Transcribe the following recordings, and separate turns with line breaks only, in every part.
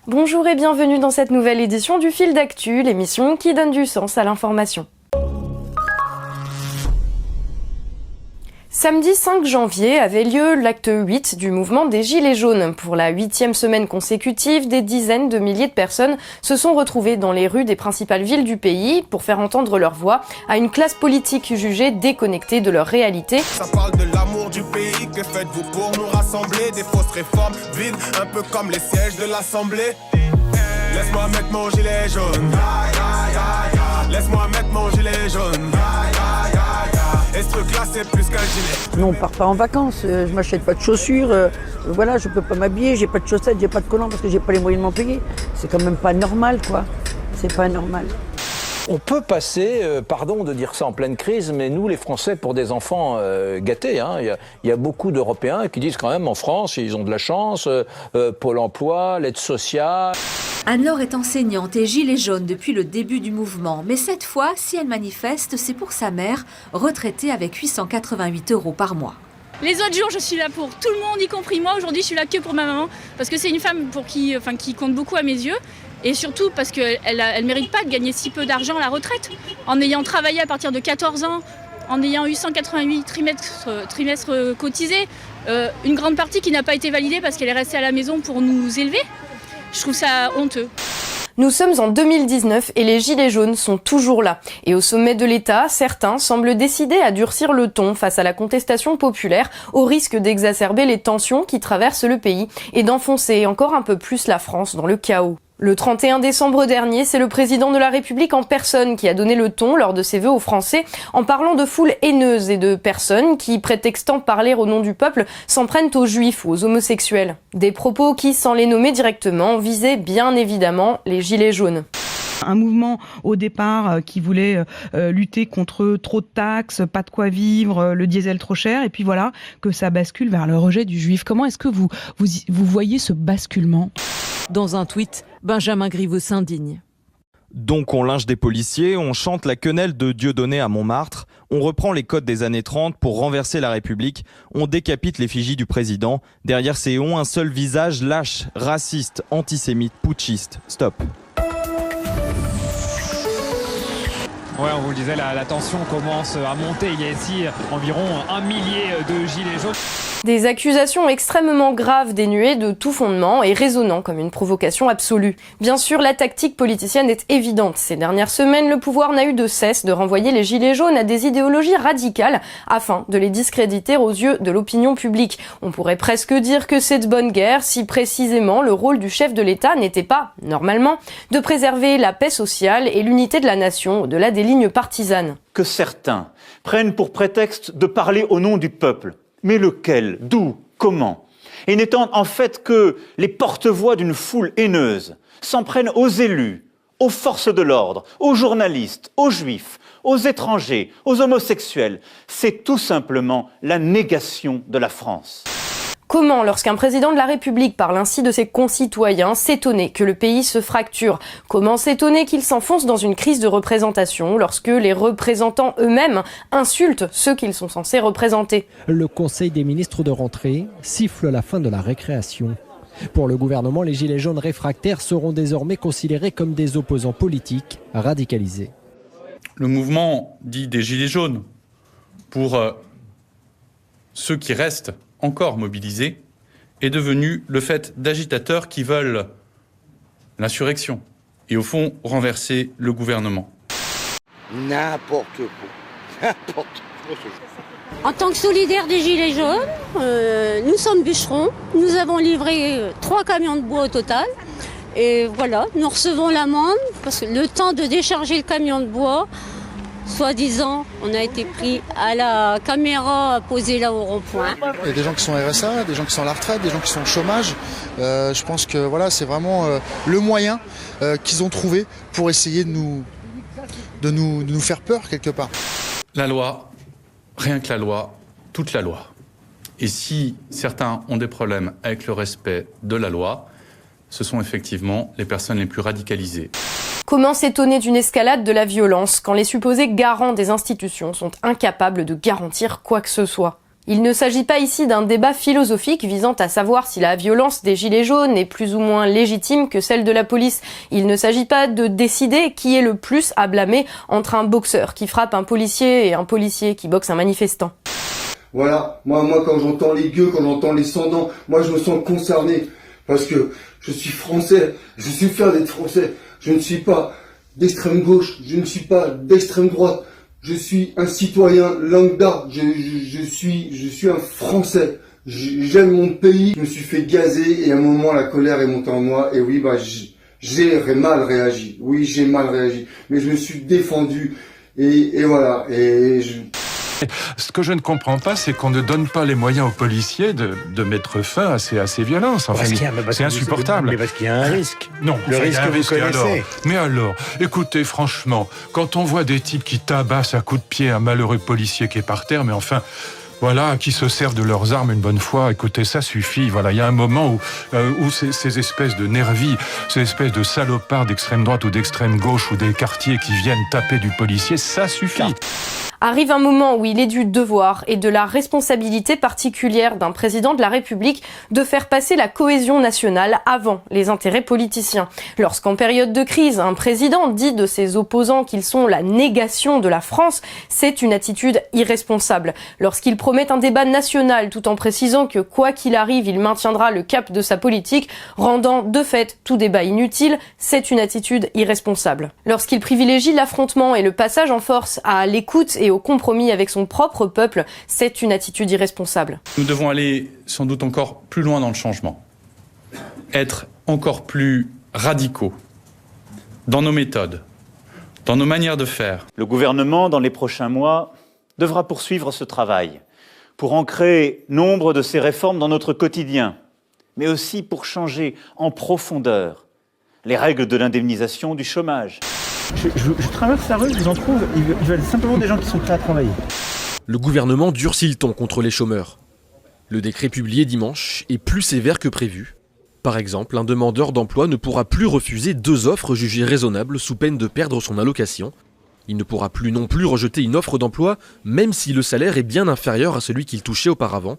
Bonjour et bienvenue dans cette nouvelle édition du Fil d'Actu, l'émission qui donne du sens à l'information. Samedi 5 janvier avait lieu l'acte 8 du mouvement des Gilets jaunes. Pour la 8e semaine consécutive, des dizaines de milliers de personnes se sont retrouvées dans les rues des principales villes du pays pour faire entendre leur voix à une classe politique jugée déconnectée de leur réalité.
Ça parle de l'amour du pays, que faites-vous pour nous rassembler? Des fausses réformes vides, un peu comme les sièges de l'Assemblée. Laisse-moi mettre mon gilet jaune. Laisse-moi mettre mon gilet jaune. Et ce truc-là, c'est plus qu'un gilet.
Non, on part pas en vacances, je m'achète pas de chaussures, voilà, je peux pas m'habiller, j'ai pas de chaussettes, j'ai pas de collants parce que j'ai pas les moyens de m'en payer. C'est quand même pas normal, quoi. C'est pas normal.
On peut passer, pardon de dire ça en pleine crise, mais nous les Français pour des enfants gâtés. Hein. Il y a beaucoup d'Européens qui disent quand même en France, ils ont de la chance, Pôle emploi, l'aide sociale.
Anne-Laure est enseignante et gilet jaune depuis le début du mouvement. Mais cette fois, si elle manifeste, c'est pour sa mère, retraitée avec 888 € par mois.
Les autres jours, je suis là pour tout le monde, y compris moi. Aujourd'hui, je suis là que pour ma maman, parce que c'est une femme qui compte beaucoup à mes yeux. Et surtout parce qu'elle ne mérite pas de gagner si peu d'argent à la retraite. En ayant travaillé à partir de 14 ans, en ayant eu 188 trimestres cotisés, une grande partie qui n'a pas été validée parce qu'elle est restée à la maison pour nous élever. Je trouve ça honteux.
Nous sommes en 2019 et les Gilets jaunes sont toujours là. Et au sommet de l'État, certains semblent décidés à durcir le ton face à la contestation populaire, au risque d'exacerber les tensions qui traversent le pays et d'enfoncer encore un peu plus la France dans le chaos. Le 31 décembre dernier, c'est le président de la République en personne qui a donné le ton lors de ses vœux aux Français en parlant de foules haineuses et de personnes qui, prétextant parler au nom du peuple, s'en prennent aux juifs ou aux homosexuels. Des propos qui, sans les nommer directement, visaient bien évidemment les Gilets jaunes.
Un mouvement au départ qui voulait lutter contre trop de taxes, pas de quoi vivre, le diesel trop cher, et puis voilà que ça bascule vers le rejet du juif. Comment est-ce que vous voyez ce basculement ?
Dans un tweet, Benjamin Griveaux s'indigne.
Donc on lynche des policiers, on chante la quenelle de Dieudonné à Montmartre, on reprend les codes des années 30 pour renverser la République, on décapite l'effigie du président. Derrière ces hons, un seul visage lâche, raciste, antisémite, putschiste. Stop.
Ouais, on vous le disait, la tension commence à monter. Il y a ici environ 1 millier de gilets jaunes.
Des accusations extrêmement graves, dénuées de tout fondement et résonnant comme une provocation absolue. Bien sûr, la tactique politicienne est évidente. Ces dernières semaines, le pouvoir n'a eu de cesse de renvoyer les gilets jaunes à des idéologies radicales afin de les discréditer aux yeux de l'opinion publique. On pourrait presque dire que c'est de bonne guerre si précisément le rôle du chef de l'État n'était pas, normalement, de préserver la paix sociale et l'unité de la nation au-delà des lignes partisanes.
Que certains prennent pour prétexte de parler au nom du peuple. Mais lequel? D'où? Comment? Et n'étant en fait que les porte-voix d'une foule haineuse, s'en prennent aux élus, aux forces de l'ordre, aux journalistes, aux juifs, aux étrangers, aux homosexuels. C'est tout simplement la négation de la France.
Comment, lorsqu'un président de la République parle ainsi de ses concitoyens, s'étonner que le pays se fracture? Comment s'étonner qu'il s'enfonce dans une crise de représentation lorsque les représentants eux-mêmes insultent ceux qu'ils sont censés représenter?
Le Conseil des ministres de rentrée siffle la fin de la récréation. Pour le gouvernement, les gilets jaunes réfractaires seront désormais considérés comme des opposants politiques radicalisés.
Le mouvement dit des gilets jaunes, pour ceux qui restent encore mobilisés, est devenu le fait d'agitateurs qui veulent l'insurrection et au fond renverser le gouvernement.
N'importe quoi. N'importe quoi.
En tant que solidaire des Gilets jaunes, nous sommes bûcherons. Nous avons livré 3 camions de bois au total. Et voilà, nous recevons l'amende parce que le temps de décharger le camion de bois, soi-disant, on a été pris à la caméra posée là au rond-point.
Il y a des gens qui sont RSA, des gens qui sont à la retraite, des gens qui sont au chômage. Je pense que voilà, c'est vraiment le moyen qu'ils ont trouvé pour essayer de nous faire peur quelque part.
La loi, rien que la loi, toute la loi. Et si certains ont des problèmes avec le respect de la loi, ce sont effectivement les personnes les plus radicalisées.
Comment s'étonner d'une escalade de la violence quand les supposés garants des institutions sont incapables de garantir quoi que ce soit? Il ne s'agit pas ici d'un débat philosophique visant à savoir si la violence des gilets jaunes est plus ou moins légitime que celle de la police. Il ne s'agit pas de décider qui est le plus à blâmer entre un boxeur qui frappe un policier et un policier qui boxe un manifestant.
Voilà, moi quand j'entends les gueux, quand j'entends les sans-dents, moi je me sens concerné parce que je suis français, je suis fier d'être français, je ne suis pas d'extrême gauche, je ne suis pas d'extrême droite, je suis un citoyen lambda, je suis un Français, j'aime mon pays, je me suis fait gazer et à un moment la colère est montée en moi et oui j'ai mal réagi, mais je me suis défendu et voilà
Ce que je ne comprends pas, c'est qu'on ne donne pas les moyens aux policiers de mettre fin à ces violences. Enfin, c'est insupportable.
Mais parce qu'il y a un risque.
Non,
le risque que vous connaissez.
Mais alors, écoutez, franchement, quand on voit des types qui tabassent à coups de pied un malheureux policier qui est par terre, mais enfin... Voilà, qui se servent de leurs armes une bonne fois. Écoutez, ça suffit. Voilà, il y a un moment où ces espèces de nervis, ces espèces de salopards d'extrême droite ou d'extrême gauche ou des quartiers qui viennent taper du policier, ça suffit.
Arrive un moment où il est du devoir et de la responsabilité particulière d'un président de la République de faire passer la cohésion nationale avant les intérêts politiciens. Lorsqu'en période de crise, un président dit de ses opposants qu'ils sont la négation de la France, c'est une attitude irresponsable. Lorsqu'il promet un débat national tout en précisant que quoi qu'il arrive, il maintiendra le cap de sa politique, rendant de fait tout débat inutile, c'est une attitude irresponsable. Lorsqu'il privilégie l'affrontement et le passage en force à l'écoute et au compromis avec son propre peuple, c'est une attitude irresponsable.
Nous devons aller sans doute encore plus loin dans le changement, être encore plus radicaux dans nos méthodes, dans nos manières de faire.
Le gouvernement, dans les prochains mois, devra poursuivre ce travail pour ancrer nombre de ces réformes dans notre quotidien, mais aussi pour changer en profondeur les règles de l'indemnisation du chômage.
Je traverse la rue, je vous en trouve, ils veulent simplement des gens qui sont prêts à travailler.
Le gouvernement durcit le ton contre les chômeurs. Le décret publié dimanche est plus sévère que prévu. Par exemple, un demandeur d'emploi ne pourra plus refuser 2 offres jugées raisonnables sous peine de perdre son allocation. Il ne pourra plus non plus rejeter une offre d'emploi, même si le salaire est bien inférieur à celui qu'il touchait auparavant.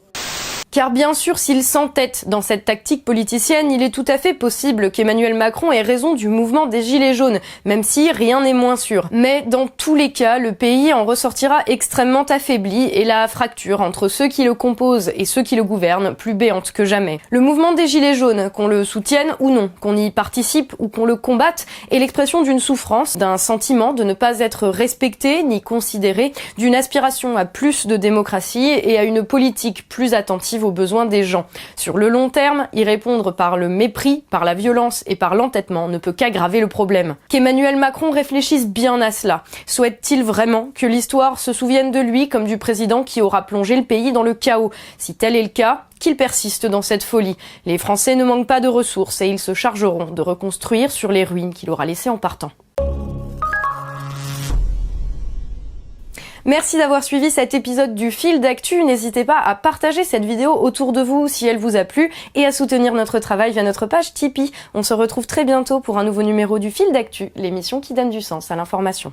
Car bien sûr, s'il s'entête dans cette tactique politicienne, il est tout à fait possible qu'Emmanuel Macron ait raison du mouvement des Gilets jaunes, même si rien n'est moins sûr. Mais dans tous les cas, le pays en ressortira extrêmement affaibli et la fracture entre ceux qui le composent et ceux qui le gouvernent plus béante que jamais. Le mouvement des Gilets jaunes, qu'on le soutienne ou non, qu'on y participe ou qu'on le combatte, est l'expression d'une souffrance, d'un sentiment de ne pas être respecté ni considéré, d'une aspiration à plus de démocratie et à une politique plus attentive aux besoins des gens. Sur le long terme, y répondre par le mépris, par la violence et par l'entêtement ne peut qu'aggraver le problème. Qu'Emmanuel Macron réfléchisse bien à cela. Souhaite-t-il vraiment que l'histoire se souvienne de lui comme du président qui aura plongé le pays dans le chaos? Si tel est le cas, qu'il persiste dans cette folie. Les Français ne manquent pas de ressources et ils se chargeront de reconstruire sur les ruines qu'il aura laissées en partant. Merci d'avoir suivi cet épisode du Fil d'Actu. N'hésitez pas à partager cette vidéo autour de vous si elle vous a plu et à soutenir notre travail via notre page Tipeee. On se retrouve très bientôt pour un nouveau numéro du Fil d'Actu, l'émission qui donne du sens à l'information.